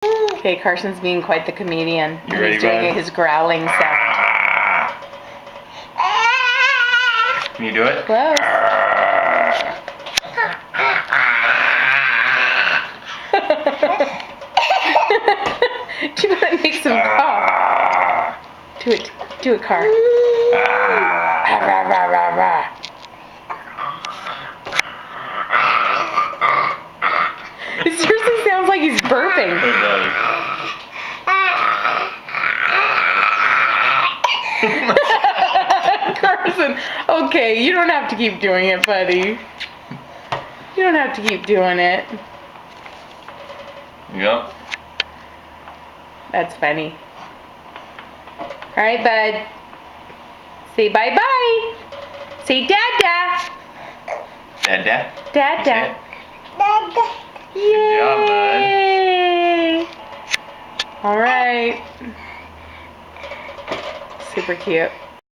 Okay, Carson's being quite the comedian. You ready, he's doing bud? his growling sound. Can you do it? Close. Do you want to make some cough? Do it. Do it, Car. It seriously sounds like he's burping. It does. Carson, okay, you don't have to keep doing it, buddy. You don't have to keep doing it. Yep. That's funny. Alright, bud. Say bye-bye. Say dada. Dada? Dada. Dada. Yay. Good job, bud. Alright. Super cute.